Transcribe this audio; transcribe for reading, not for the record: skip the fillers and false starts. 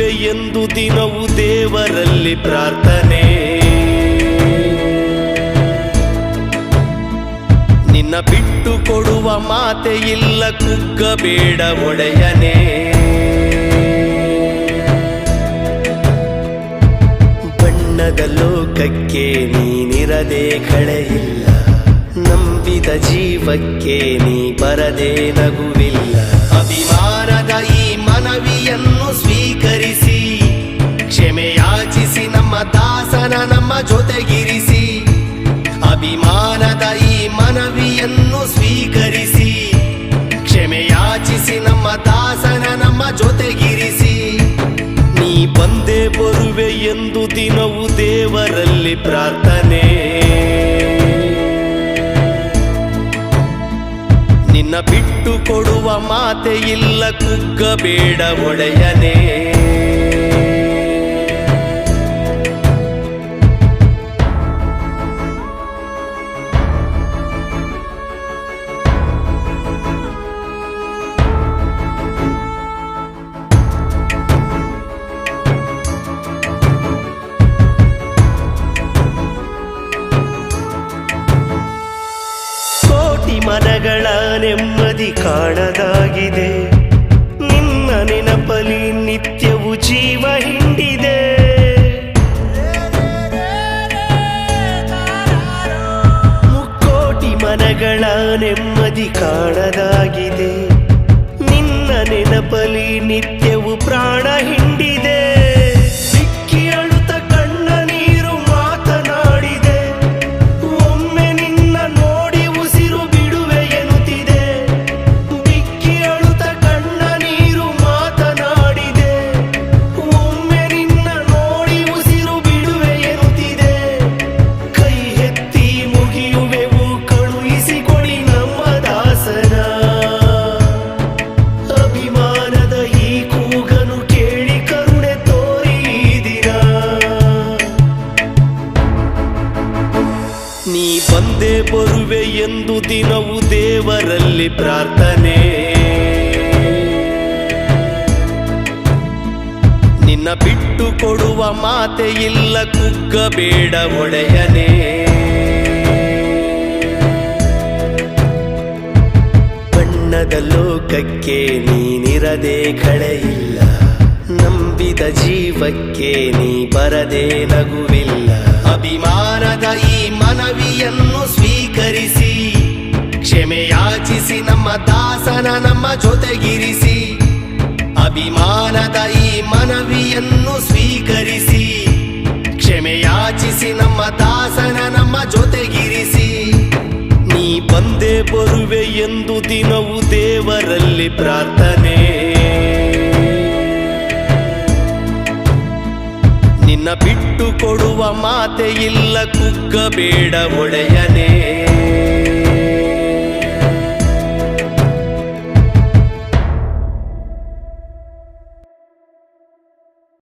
ಬರುವೆ ಎಂದು ದಿನವೂ ದೇವರಲ್ಲಿ ಪ್ರಾರ್ಥನೆ. ನಿನ್ನ ಬಿಟ್ಟು ಕೊಡುವ ಮಾತೆ ಇಲ್ಲ, ಕುಗ್ಗಬೇಡ ಒಡೆಯನೇ. ಬಣ್ಣದ ಲೋಕಕ್ಕೆ ನೀನಿರದೆ ಕಳೆಯಿಲ್ಲ, ನಂಬಿದ ಜೀವಕ್ಕೆ ನೀ ಬರದೆ ನಗುವಿಲ್ಲ. ಅಭಿಮಾನದ ಈ ಮನವಿಯನ್ನು ಸ್ವೀಕರಿಸಿ, ಕ್ಷಮೆಯಾಚಿಸಿ ನಮ್ಮ ದಾಸನ ನಮ್ಮ ಜೊತೆಗಿರಿಸಿ. ಅಭಿಮಾನದ ಈ ಮನವಿಯನ್ನು ಸ್ವೀಕರಿಸಿ, ಕ್ಷಮೆಯಾಚಿಸಿ ನಮ್ಮ ದಾಸನ ನಮ್ಮ ಜೊತೆಗಿರಿಸಿ. ನೀ ಬಂದೇ ಬರುವೆ ಎಂದು ದಿನವೂ ದೇವರಲ್ಲಿ ಪ್ರಾರ್ಥನೆ. ನಿನ್ನ ಬಿಟ್ಟು ಕೊಡುವ ಮಾತೆ ಇಲ್ಲ, ಕುಗ್ಗಬೇಡ ಒಡೆಯನೇ. ಮನಗಳ ನೆಮ್ಮದಿ ಕಾಣದಾಗಿದೆ, ನಿನ್ನ ನೆನಪಲಿ ನಿತ್ಯವೂ ಜೀವ ಹಿಂಡಿದೆ. ಮುಕ್ಕೋಟಿ ಮನಗಳ ನೆಮ್ಮದಿ ಕಾಣದಾಗಿದೆ, ನಿನ್ನ ನೆನಪಲಿ ನಿತ್ಯವೂ ಪ್ರಾಣ ಹಿಂಡಿದೆ. ಸಿಕ್ಕಿ ಅಳುತ್ತ ಕಣ್ಣ ನೀರು ಮಾತನಾಡಿದೆ, ಒಮ್ಮೆ ನಿನ್ನ ನೋಡಿ ಉಸಿರು ಬಿಡುವೆ ಎನ್ನುತ್ತಿದೆ. ಬಿಕ್ಕಿ ಅಳುತ್ತ ಕಣ್ಣ ನೀರು ಮಾತನಾಡಿದೆ, ಒಮ್ಮೆ ನಿನ್ನ ನೋಡಿ ಉಸಿರು ಬಿಡುವೆ ಎನ್ನುತ್ತಿದೆ. ಕೈ ಎತ್ತಿ ಮುಗಿಯುವೆವು, ಕಳುಹಿಸಿಕೊಡಿ ನಮ್ಮ ದಾಸನ. ಅಭಿಮಾನದ ಈ ಕೂಗನು ಕೇಳಿ ಕರುಣೆ ತೋರಿ ಈ ದಿನ. ನೀ ಬಂದೇ ಬರುವೆ ಎಂದು ದಿನವೂ ದೇವರಲ್ಲಿ ಪ್ರಾರ್ಥನೆ. ನಿನ್ನ ಬಿಟ್ಟು ಕೊಡುವ ಮಾತೆ ಇಲ್ಲ, ಕುಗ್ಗಬೇಡ ಒಡೆಯನೇ. ಬಣ್ಣದ ಲೋಕಕ್ಕೆ ನೀನಿರದೆ ಕಳೆಯಿಲ್ಲ, ನಂಬಿದ ಜೀವಕ್ಕೆ ನೀ ಬರದೆ ನಗುವಿಲ್ಲ. ಅಭಿಮಾನದ ಈ ಮನವಿಯನ್ನು ಸ್ವೀಕರಿಸಿ, ಕ್ಷಮೆಯಾಚಿಸಿ ನಮ್ಮ ದಾಸನ ನಮ್ಮ ಜೊತೆಗಿರಿಸಿ. ಅಭಿಮಾನದ ಈ ಮನವಿಯನ್ನು ಸ್ವೀಕರಿಸಿ, ಕ್ಷಮೆಯಾಚಿಸಿ ನಮ್ಮ ದಾಸನ ನಮ್ಮ ಜೊತೆಗಿರಿಸಿ. ನೀ ಬಂದೇ ಬರುವೆ ಎಂದು ದಿನವೂ ದೇವರಲ್ಲಿ ಪ್ರಾರ್ಥನೆ. ನಿನ್ನ ಬಿಟ್ಟು ಕೊಡುವ ಮಾತೆ ಇಲ್ಲ, ಕುಗ್ಗಬೇಡ ಒಡೆಯನೇ.